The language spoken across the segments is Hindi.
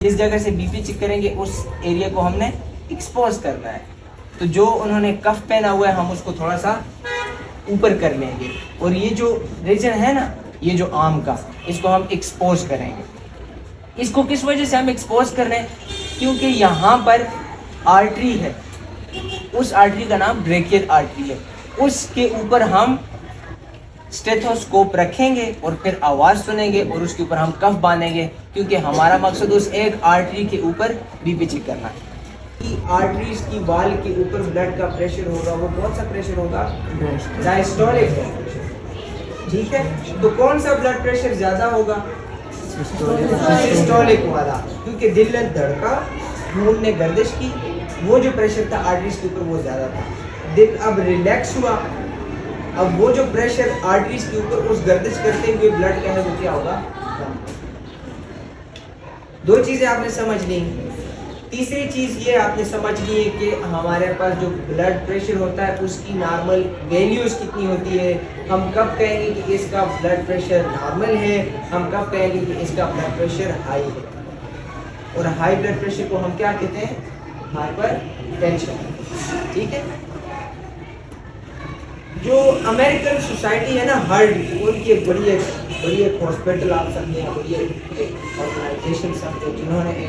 जिस जगह से बीपी चेक करेंगे उस एरिया को हमने एक्सपोज करना है। तो जो उन्होंने कफ पहना हुआ है हम उसको थोड़ा सा ऊपर कर लेंगे और ये जो रीजन है ना, ये जो आर्म का, इसको हम एक्सपोज करेंगे। इसको किस वजह से हम एक्सपोज कर रहे हैं? क्योंकि यहाँ पर आर्टरी है, उस आर्टरी का नाम ब्रेकियल आर्टरी है, उसके ऊपर हम स्टेथोस्कोप रखेंगे और फिर आवाज़ सुनेंगे और उसके ऊपर हम कफ बांधेंगे, क्योंकि हमारा मकसद उस एक आर्टरी के ऊपर बीपी चेक करना है। आर्टरीज की वाल के ऊपर ब्लड का प्रेशर होगा, वो कौन सा प्रेशर होगा? Diastolic pressure. ठीक है, तो कौन सा ब्लड प्रेशर ज्यादा होगा? सिस्टोलिक वाला, क्योंकि दिल ने धड़का, खून ने गर्दिश की, वो जो प्रेशर था आर्टरीज के ऊपर वो ज्यादा था। दिल अब रिलैक्स हुआ, अब वो जो प्रेशर आर्टरीज के ऊपर उस गर्दिश करते हुए ब्लड का है वो क्या होगा? दो चीजें आपने समझ ली। तीसरी चीज ये आपने समझ ली है कि हमारे पास जो ब्लड प्रेशर होता है उसकी नॉर्मल वैल्यूज कितनी होती है। हम कब कहेंगे कि इसका ब्लड प्रेशर नॉर्मल है, हम कब कहेंगे कि इसका ब्लड प्रेशर हाई है। और हाई ब्लड प्रेशर को हम क्या कहते हैं? हाइपरटेंशन। ठीक है, जो अमेरिकन सोसाइटी है ना हार्ट की, उनकी बड़ी एक हॉस्पिटल आप समझे, बड़ी ऑर्गेनाइजेशन समझे, जिन्होंने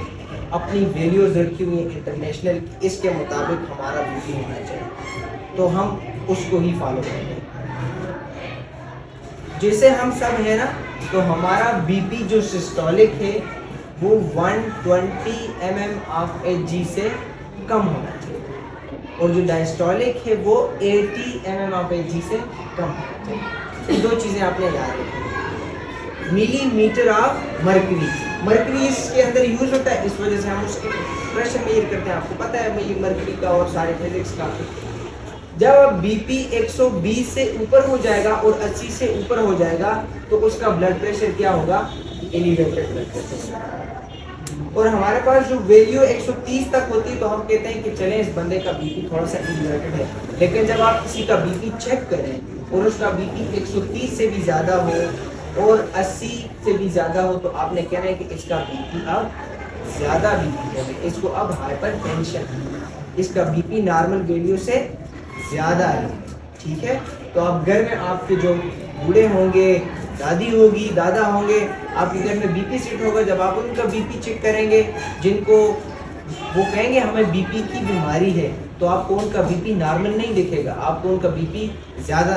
अपनी वैल्यूज रखी हुई है इंटरनेशनल, इसके मुताबिक हमारा बीपी होना चाहिए, तो हम उसको ही फॉलो करेंगे। जैसे हम सब है ना, तो हमारा बीपी जो सिस्टोलिक है वो 120 mm/Hg से कम होना चाहिए और जो डायस्टोलिक है वो 80 mm/Hg से कम होना चाहिए। दो चीज़ें आपने याद रखनी। मिलीमीटर ऑफ मर्करी इसके अंदर यूज होता है, इस वजह से हम उसके प्रेशर मेजर करते हैं। आपको पता है ये मर्करी का और सारे फिजिक्स का। जब बीपी 120 से ऊपर हो जाएगा और 80 से ऊपर हो जाएगा तो उसका ब्लड प्रेशर क्या होगा? Elevated blood pressure. और हमारे पास जो वैल्यू 130 तक होती है तो हम कहते हैं कि चलें इस बंदे का बीपी थोड़ा सा एलिवेटेड है। लेकिन जब आप किसी का बीपी चेक करें और उसका बीपी 130 से भी ज़्यादा हो और 80 से भी ज़्यादा हो तो आपने कहना है कि इसका बीपी अब ज़्यादा बीपी है, इसको अब हाइपरटेंशन, इसका बीपी नॉर्मल वैल्यू से ज़्यादा है। ठीक है, तो आप घर में आपके जो बूढ़े होंगे, दादी होगी, दादा होंगे, आपके घर में बीपी सेट होगा, जब आप उनका बीपी चेक करेंगे, जिनको वो कहेंगे हमें बीपी की बीमारी है, तो आपको उनका बीपी नॉर्मल नहीं दिखेगा, आपको उनका बीपी ज़्यादा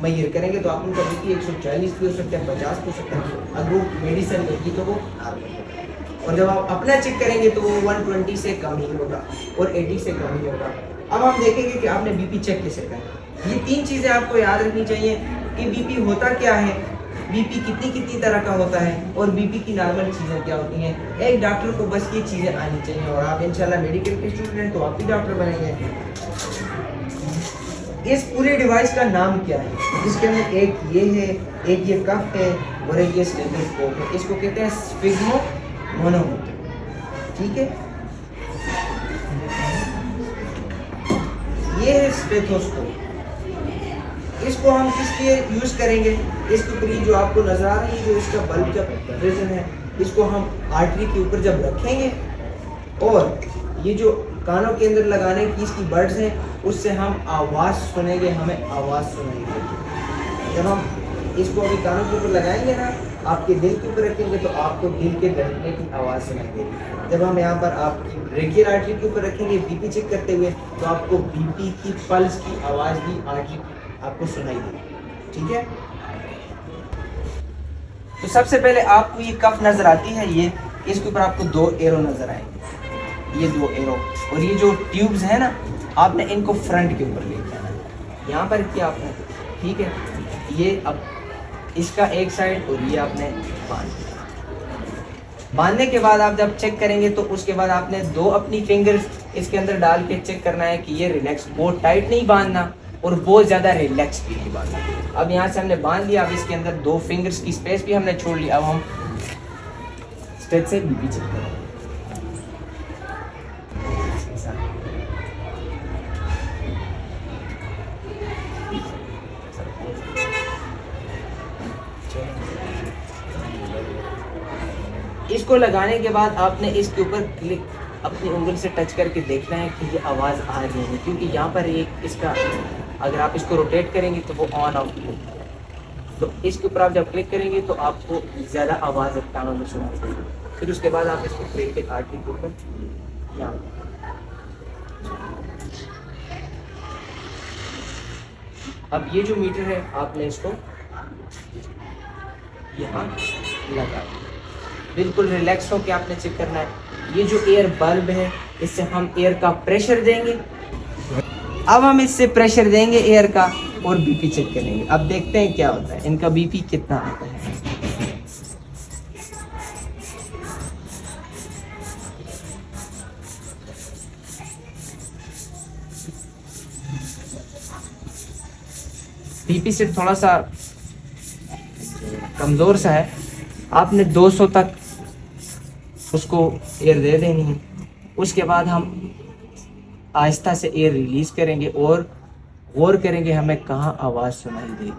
मेजर करेंगे तो आप उनका बीपी 140 भी हो सकता है, 50 भी हो सकता है। अगर वो मेडिसिन लेगी तो वो नॉर्मल होगा, और जब आप अपना चेक करेंगे तो वो 120 से कम ही होगा और 80 से कम ही होगा। अब हम देखेंगे कि आपने बीपी चेक कैसे करना। ये तीन चीज़ें आपको याद रखनी चाहिए कि बीपी होता क्या है, बीपी कितनी तरह का होता है और बीपी की नॉर्मल चीज़ें क्या होती हैं। एक डॉक्टर को बस ये चीज़ें आनी चाहिए और आप इंशाल्लाह मेडिकल के स्टूडेंट तो आप भी डॉक्टर बनेंगे। इस पूरे डिवाइस का नाम क्या है? जिसके अंदर एक ये है, एक ये कफ है और एक ये स्टेथोस्कोप है। इसको कहते हैं स्फिग्मोमोनोमीटर। ठीक है, ये है स्टेथोस्कोप। इसको हम किस लिए यूज करेंगे? इसके ऊपर ये जो आपको नजर आ रही है जो इसका बल्ब का रीजन है, इसको हम आर्टरी के ऊपर जब रखेंगे और ये जो कानों के अंदर लगाने की इसकी बर्ड्स हैं, उससे हम आवाज़ सुनेंगे, हमें आवाज़ सुनेंगे। जब हम इसको अभी कानों के ऊपर लगाएंगे ना, आपके दिल के ऊपर रखेंगे तो आपको दिल के धड़कने की आवाज़ सुनाई देगी। जब हम यहाँ पर आपकी ब्रेकियल आर्टरी के ऊपर रखेंगे बीपी चेक करते हुए तो आपको बीपी की पल्स की आवाज़ भी आर्टरी आपको सुनाई देगी। ठीक है, तो सबसे पहले आपको ये कफ नज़र आती है, ये इसके ऊपर आपको दो एरो नज़र आएंगे, ये दो एरो, और ये जो ट्यूब्स हैं ना, आपने इनको फ्रंट के ऊपर लेके आना है, यहाँ पर किया आपने। ठीक है, ये अब इसका एक साइड और ये आपने बांधने के बाद आप जब चेक करेंगे तो उसके बाद आपने दो अपनी फिंगर्स इसके अंदर डाल के चेक करना है कि ये रिलैक्स, बहुत टाइट नहीं बांधना और बहुत ज़्यादा रिलैक्स भी नहीं बांधना। अब यहाँ से हमने बांध लिया, अब इसके अंदर दो फिंगर्स की स्पेस भी हमने छोड़ ली। अब हम स्ट्रेच से बीपी चेक करेंगे। इसको लगाने के बाद आपने इसके ऊपर क्लिक अपनी उंगली से टच करके देखना है कि ये आवाज़ आ रही है, क्योंकि यहाँ पर एक इसका अगर आप इसको रोटेट करेंगे तो वो ऑन ऑफ होगा। तो इसके ऊपर आप जब क्लिक करेंगे तो आपको ज़्यादा आवाज़ कानों में सुनाई देगी। फिर उसके बाद आप इसको ब्रेक के काटने के ऊपर यहाँ अब ये जो मीटर है आपने इसको यहाँ लगा बिल्कुल रिलैक्स हो के आपने चेक करना है। ये जो एयर बल्ब है इससे हम एयर का प्रेशर देंगे। अब हम इससे प्रेशर देंगे एयर का और बीपी चेक करेंगे। अब देखते हैं क्या होता है, इनका बीपी कितना आता है। बीपी सिर्फ थोड़ा सा कमज़ोर सा है, आपने 200 तक उसको एयर दे देनी है। उसके बाद हम आहिस्ता से एयर रिलीज़ करेंगे और गौर करेंगे हमें कहाँ आवाज़ सुनाई देगी।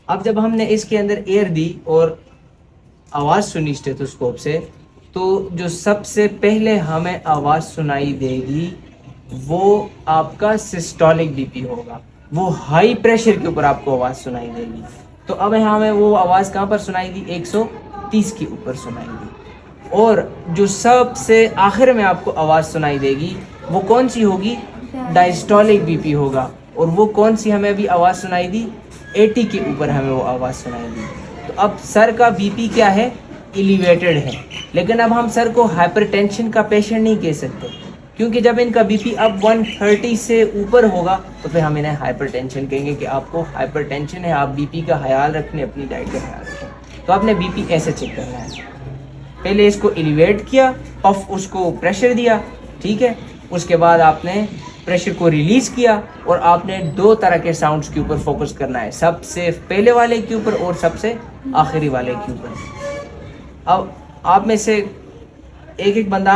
अब जब हमने इसके अंदर एयर दी और आवाज़ सुनी स्टेथोस्कोप से, तो जो सबसे पहले हमें आवाज़ सुनाई देगी वो आपका सिस्टोलिक बीपी होगा। वो हाई प्रेशर के ऊपर आपको आवाज़ सुनाई देगी। तो अब हमें वो आवाज़ कहाँ पर सुनाई दी? 130 के ऊपर सुनाई दी। और जो सबसे आखिर में आपको आवाज़ सुनाई देगी वो कौन सी होगी? डायस्टोलिक बीपी होगा। और वो कौन सी हमें अभी आवाज़ सुनाई दी? 80 के ऊपर हमें वो आवाज़ सुनाई दी। तो अब सर का बीपी क्या है? एलिवेटेड है। लेकिन अब हम सर को हाइपरटेंशन का पेशेंट नहीं कह सकते, क्योंकि जब इनका बीपी अब 130 से ऊपर होगा तो फिर हम इन्हें हाइपरटेंशन कहेंगे कि आपको हाइपरटेंशन है, आप बीपी का ख्याल रखें, अपनी डाइट का ख्याल रखें। तो आपने बीपी ऐसे चेक करना है, पहले इसको एलिवेट किया, पफ उसको प्रेशर दिया, ठीक है। उसके बाद आपने प्रेशर को रिलीज किया और आपने 2 तरह के साउंड्स के ऊपर फोकस करना है, सबसे पहले वाले के ऊपर और सबसे आखिरी वाले के ऊपर। अब आप में से एक एक बंदा